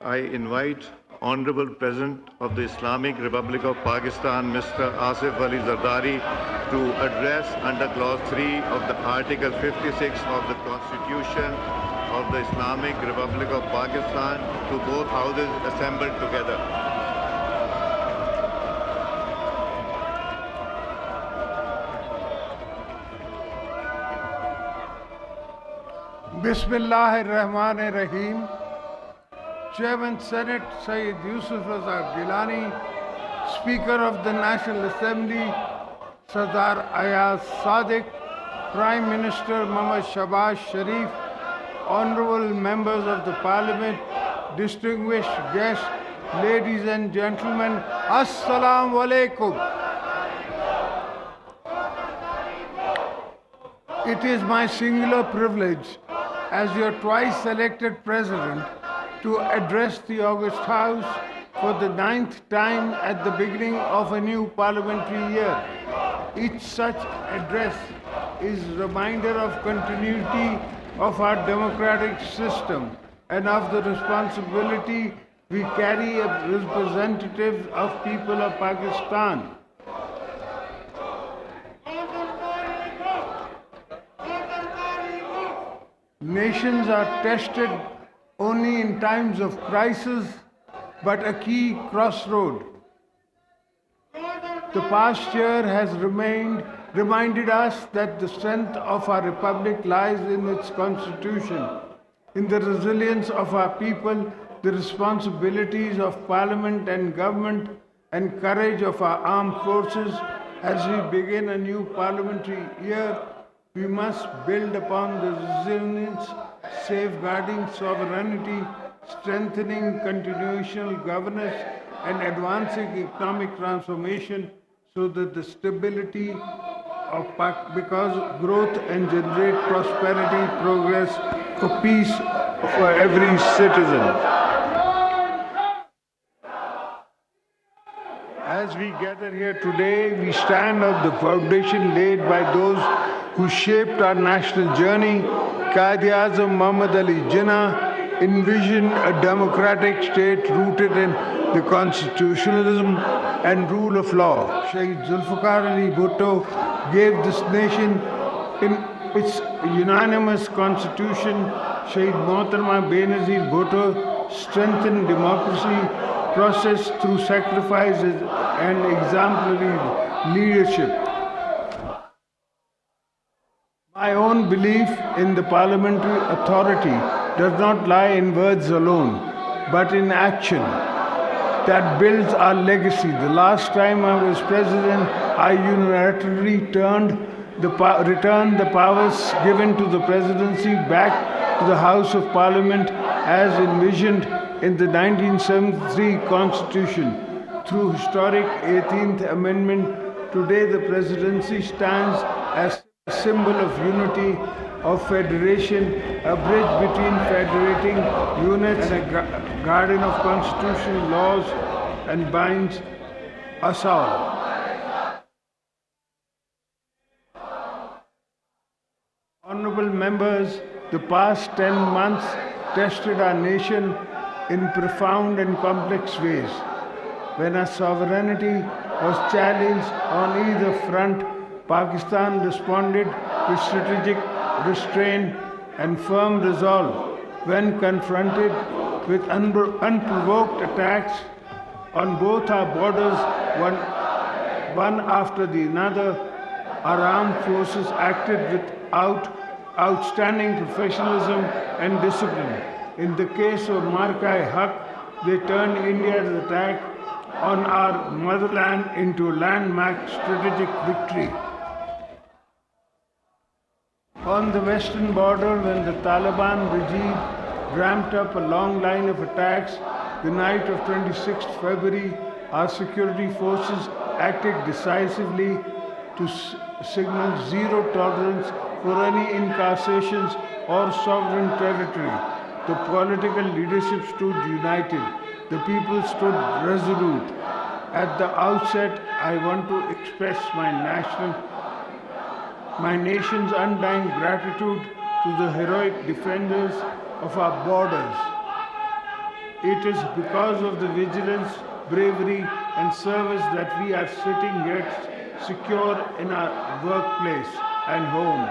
I invite Honorable President of the Islamic Republic of Pakistan, Mr. Asif Ali Zardari, to address under Clause 3 of the Article 56 of the Constitution of the Islamic Republic of Pakistan to both houses assembled together. Bismillahir-Rahmanir-Rahim. Chairman Senate Sayyid Yusuf Raza Gilani, Speaker of the National Assembly Sardar Ayaz Sadiq, Prime Minister Muhammad Shahbaz Sharif, Honorable Members of the Parliament, distinguished guests, ladies and gentlemen, Assalamu alaikum. It is my singular privilege as your twice elected President to address the August House for the 9th time at the beginning of a new parliamentary year. Each such address is a reminder of continuity of our democratic system and of the responsibility we carry as representatives of people of Pakistan. Nations are tested only in times of crisis, but a key crossroad. The past year has reminded us that the strength of our republic lies in its constitution, in the resilience of our people, the responsibilities of parliament and government, and courage of our armed forces. As we begin a new parliamentary year, we must build upon the resilience, safeguarding sovereignty, strengthening constitutional governance, and advancing economic transformation so that the stability of because growth and generate prosperity, progress, for peace for every citizen. As we gather here today, we stand on the foundation laid by those who shaped our national journey. Quaid-e-Azam Muhammad Ali Jinnah envisioned a democratic state rooted in the constitutionalism and rule of law. Shaheed Zulfikar Ali Bhutto gave this nation in its unanimous constitution. Shaheed Mohtarma Benazir Bhutto strengthened democracy process through sacrifices and exemplary leadership. My own belief in the parliamentary authority does not lie in words alone, but in action that builds our legacy. The last time I was president, I unilaterally returned the powers given to the presidency back to the House of Parliament as envisioned in the 1973 Constitution. Through historic 18th Amendment, today the presidency stands as a symbol of unity, of federation, a bridge between federating units, and a guardian of constitutional laws, and binds us all. Honorable members, the past 10 months tested our nation in profound and complex ways. When our sovereignty was challenged on either front, Pakistan responded with strategic restraint and firm resolve. When confronted with unprovoked attacks on both our borders, one after the other, our armed forces acted with outstanding professionalism and discipline. In the case of Marka-e-Haq, they turned India's attack on our motherland into a landmark strategic victory. On the western border, when the Taliban regime ramped up a long line of attacks, the night of 26th February, our security forces acted decisively to signal zero tolerance for any incarcerations or sovereign territory. The political leadership stood united. The people stood resolute. At the outset, I want to express my nation's undying gratitude to the heroic defenders of our borders. It is because of the vigilance, bravery, and service that we are sitting here secure in our workplace and homes.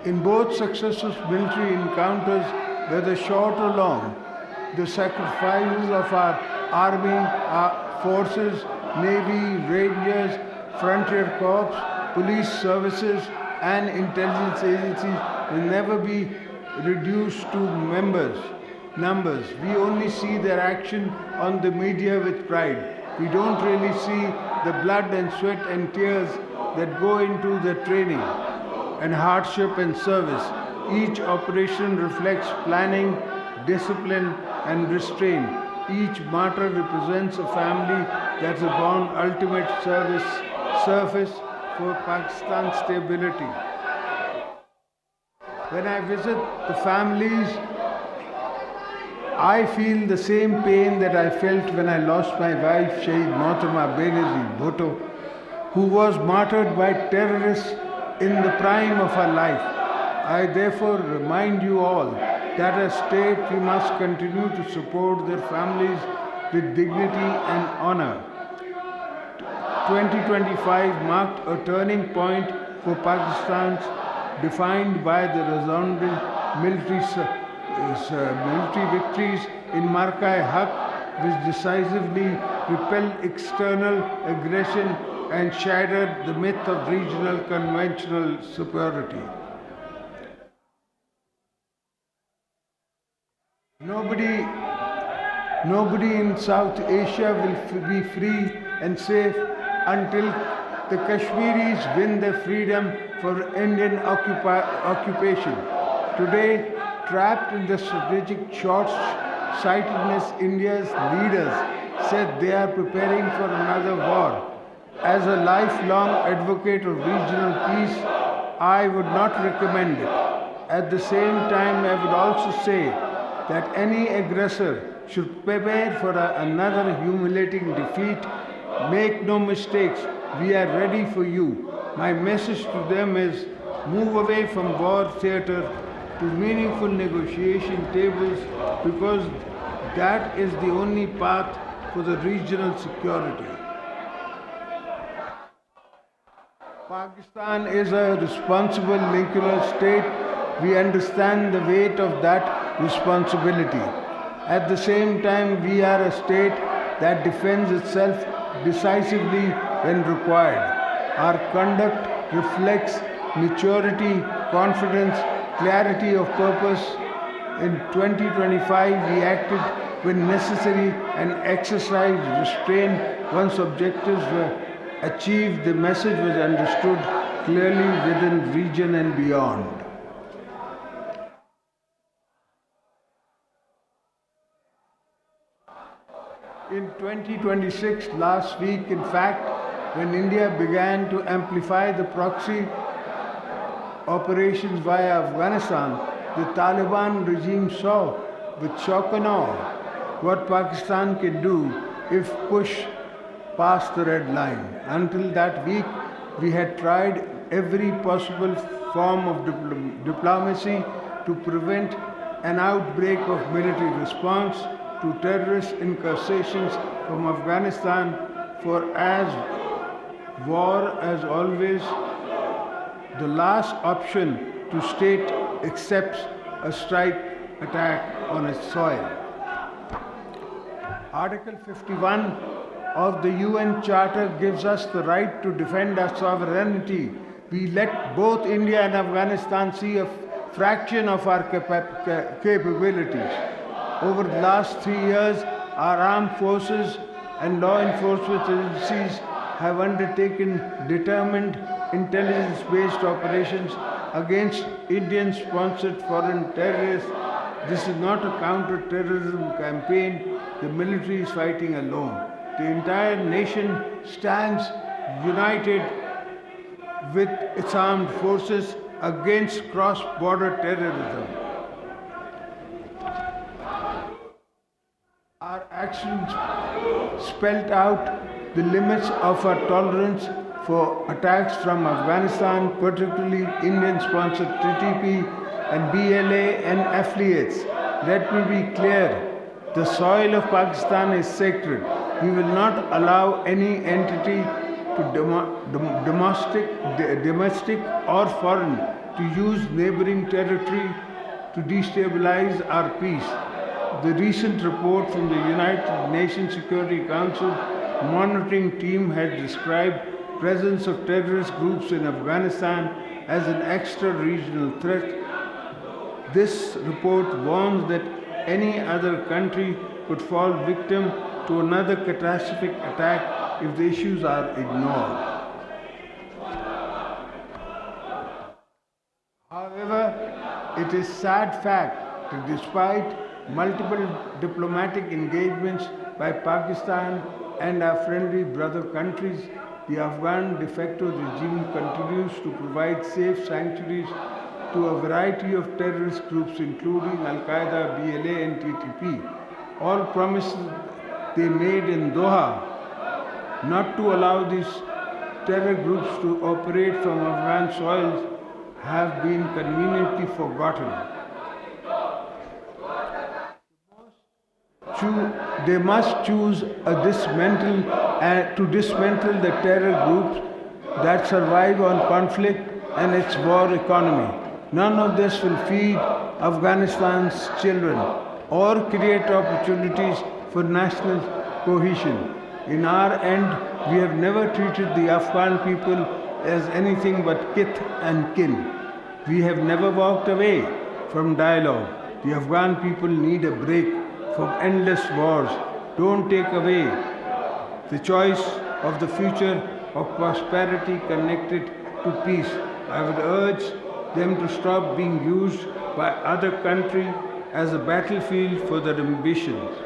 In both successive military encounters, whether short or long, the sacrifices of our army, our forces, navy, rangers, frontier corps, police services, and intelligence agencies will never be reduced to numbers. We only see their action on the media with pride. We don't really see the blood and sweat and tears that go into the training and hardship and service. Each operation reflects planning, discipline, and restraint. Each martyr represents a family that's upon ultimate service for Pakistan's stability. When I visit the families, I feel the same pain that I felt when I lost my wife, Shaheed Mohtarma Benazir Bhutto, who was martyred by terrorists in the prime of her life. I therefore remind you all that as state we must continue to support their families with dignity and honor. 2025 marked a turning point for Pakistan, defined by the resounding military victories in Marka-e-Haq, which decisively repelled external aggression and shattered the myth of regional conventional superiority. Nobody in South Asia will be free and safe until the Kashmiris win their freedom for Indian occupation. Today, trapped in the strategic short-sightedness, India's leaders said they are preparing for another war. As a lifelong advocate of regional peace, I would not recommend it. At the same time, I would also say that any aggressor should prepare for another humiliating defeat. Make no mistakes, we are ready for you. My message to them is move away from war theatre to meaningful negotiation tables, because that is the only path for the regional security. Pakistan is a responsible nuclear state. We understand the weight of that responsibility. At the same time, we are a state that defends itself decisively when required. Our conduct reflects maturity, confidence, clarity of purpose. In 2025, we acted when necessary and exercised restraint once objectives were achieved. The message was understood clearly within region and beyond. In 2026, last week, in fact, when India began to amplify the proxy operations via Afghanistan, the Taliban regime saw with shock and awe what Pakistan can do if pushed past the red line. Until that week, we had tried every possible form of diplomacy to prevent an outbreak of military response to terrorist incursions from Afghanistan, for as war as always the last option to state accepts a strike attack on its soil. Article 51 of the UN Charter gives us the right to defend our sovereignty. We let both India and Afghanistan see a fraction of our capabilities. Over the last 3 years, our armed forces and law enforcement agencies have undertaken determined intelligence-based operations against Indian-sponsored foreign terrorists. This is not a counter-terrorism campaign. The military is fighting alone. The entire nation stands united with its armed forces against cross-border terrorism. Our actions spelled out the limits of our tolerance for attacks from Afghanistan, particularly Indian-sponsored TTP and BLA and affiliates. Let me be clear. The soil of Pakistan is sacred. We will not allow any entity to domestic or foreign to use neighboring territory to destabilize our peace. The recent report from the United Nations Security Council monitoring team has described presence of terrorist groups in Afghanistan as an extra-regional threat. This report warns that any other country could fall victim to another catastrophic attack if the issues are ignored. However, it is sad fact that despite multiple diplomatic engagements by Pakistan and our friendly brother countries, the Afghan de facto regime continues to provide safe sanctuaries to a variety of terrorist groups including Al-Qaeda, BLA and TTP. All promises they made in Doha not to allow these terror groups to operate from Afghan soils have been conveniently forgotten. They must choose to dismantle the terror groups that survive on conflict and its war economy. None of this will feed Afghanistan's children or create opportunities for national cohesion. In our end, we have never treated the Afghan people as anything but kith and kin. We have never walked away from dialogue. The Afghan people need a break from endless wars. Don't take away the choice of the future of prosperity connected to peace. I would urge them to stop being used by other countries as a battlefield for their ambitions.